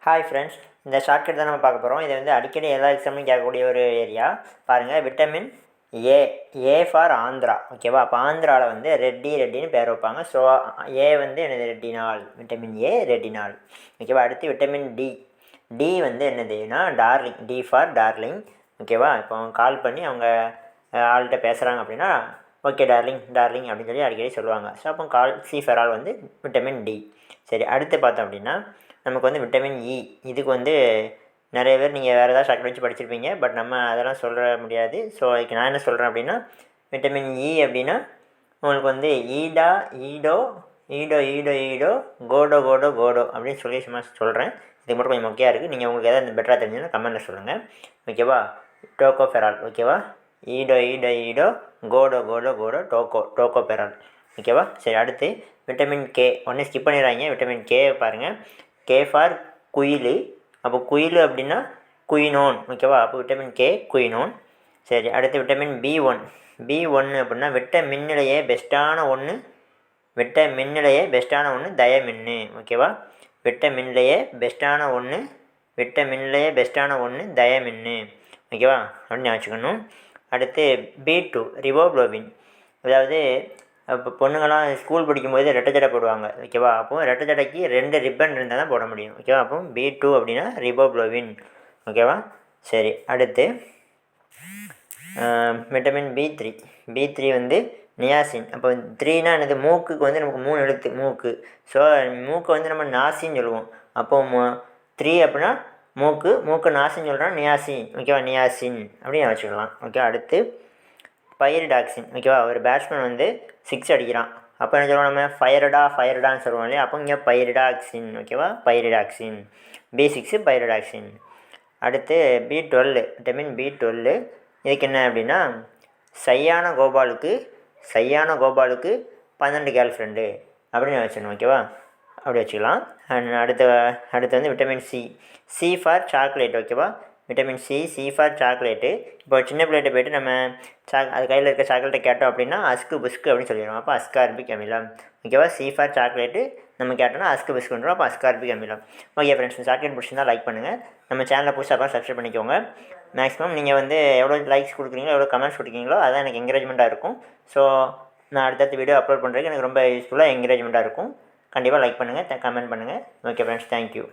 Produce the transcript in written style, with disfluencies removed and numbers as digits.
Hi friends, இந்த shortcut தான் நம்ம பார்க்க போகிறோம். இது வந்து அடிக்கடி எல்லா எக்ஸாம்லையும் கேட்கக்கூடிய ஒரு ஏரியா. பாருங்கள், vitamin A. A for Andhra. ஓகேவா? அப்போ ஆந்திராவில் வந்து ரெட்டின்னு பேர் வைப்பாங்க. ஸோ ஏ வந்து என்னது? ரெட்டினால். Vitamin A retinal. ஓகேவா? அடுத்து விட்டமின் டி. டி வந்து என்னதுன்னா டார்லிங். D for darling. ஓகேவா? இப்போ அவங்க கால் பண்ணி அவங்க ஆள்கிட்ட பேசுகிறாங்க அப்படின்னா ஓகே டார்லிங் அப்படின்னு சொல்லி அடிக்கடி சொல்லுவாங்க. ஸோ அப்போ கால் சி ஃபார் ஆல் வந்து விட்டமின் டி. சரி, அடுத்து பார்த்தோம் அப்படின்னா நமக்கு வந்து விட்டமின் இ. இதுக்கு வந்து நிறைய பேர் நீங்கள் வேறு ஏதாவது ஷார்ட் வச்சு படிச்சிருப்பீங்க. பட் நம்ம அதெல்லாம் சொல்ல முடியாது. ஸோ அதுக்கு நான் என்ன சொல்கிறேன் அப்படின்னா விட்டமின் இ அப்படின்னா உங்களுக்கு வந்து ஈடோ கோடோ அப்படின்னு சொல்லி சும்மா சொல்கிறேன். இதுக்கு மட்டும் கொஞ்சம் மொக்கையாக இருக்குது. நீங்கள் உங்களுக்கு எதாவது பெட்டராக தெரிஞ்சுன்னா கமெண்ட்டில் சொல்லுங்கள். ஓகேவா? டோகோஃபெரால். ஓகேவா? Edo கோடோ tocopherol. ஓகேவா? சரி, அடுத்து விட்டமின் கே. ஒன்று ஸ்கிப் பண்ணிடுறாங்க. விட்டமின் கே பாருங்கள். கே ஃபார் குயில். அப்போ குயில் அப்படின்னா குயினோன். ஓகேவா? அப்போ விட்டமின் கே குயினோன். சரி, அடுத்து விட்டமின் பி1 அப்படின்னா விட்டமின்னிலேயே பெஸ்ட்டான ஒன்று தயமின்னு. ஓகேவா? விட்டமின்லேயே பெஸ்ட்டான ஒன்று தயமின்னு. ஓகேவா? அப்படின்னு வச்சுக்கணும். அடுத்து பி2 ரிபோப்ளோவின். அதாவது இப்போ பொண்ணுங்கள்லாம் ஸ்கூல் படிக்கும்போது ரெட்டை ஜடை போடுவாங்க. ஓகேவா? அப்போது ரெட்டை ஜடைக்கு 2 ரிப்பன் இருந்தால் தான் போட முடியும். ஓகேவா? அப்போ பி2 அப்படின்னா ரிபோப்ளோவின். ஓகேவா? சரி, அடுத்து விட்டமின் பி3 வந்து நியாசின். அப்போ 3னா என்னது? மூக்குக்கு வந்து நமக்கு 3 எழுத்து மூக்கு. ஸோ மூக்கை வந்து நம்ம நாசின்னு சொல்லுவோம். அப்போது 3 அப்படின்னா மூக்கு நாசின்னு சொல்கிறோம் நியாசின். ஓகேவா? நியாசின் அப்படின்னு வச்சுக்கலாம். ஓகே, அடுத்து பைரிடாக்சின். ஓகேவா? ஒரு பேட்ஸ்மேன் வந்து 6 அடிக்கிறான். அப்போ என்ன சொல்லுவோம்? நம்ம ஃபயர்டான்னு சொல்லுவோம் இல்லையா? அப்போ இங்கே பைரிடாக்சின். ஓகேவா? பைரிடாக்சின். பி6 பைரிடாக்சின். அடுத்து பி12 விட்டமின் பி12. இதுக்கு என்ன அப்படின்னா சையான கோபாலுக்கு 12 கேர்ள் ஃப்ரெண்டு அப்படின்னு வச்சிடணும். ஓகேவா? அப்படி வச்சுக்கலாம். அடுத்து வந்து விட்டமின் சி ஃபார் சாக்லேட். ஓகேவா? Vitamin C for chocolate. இப்போ சின்ன பிள்ளைகிட்ட போய்ட்டு நம்ம அது கையில் இருக்க சாக்லேட்டை கேட்டோம் அப்படின்னா அஸ்கு புஸ்கு அப்படின்னு சொல்லிடுவோம். அப்போ அஸ்கார்பிக் அமிலம். ஓகேவா? சி ஃபார் சாக்லேட்டு நம்ம கேட்டோம்னா அஸ்கு புஸ்குன்றோம். அப்போ அஸ்கார்பிக் அமிலம். ஓகே ஃப்ரெண்ட்ஸ், இந்த சாக்லேட் பிடிச்சிருந்தா லைக் பண்ணுங்கள். நம்ம சேனலை புதுசாக சப்ஸ்கிரைப் பண்ணிக்கோங்க. மேக்ஸிமம் நீங்கள் வந்து எவ்வளோ லைக்ஸ் கொடுக்குறீங்களோ எவ்வளோ கமெண்ட்ஸ் கொடுக்குறீங்களோ அதான் எனக்கு என்கரேஜ்மெண்ட்டாக இருக்கும். ஸோ நான் அடுத்தடுத்த வீடியோ அப்லோட் பண்ணுறதுக்கு எனக்கு ரொம்ப யூஸ்ஃபுல்லாக என்கரேஜ்மெண்ட்டாக இருக்கும். கண்டிப்பாக லைக் பண்ணுங்கள், கமெண்ட் பண்ணுங்கள். Okay friends, thank you.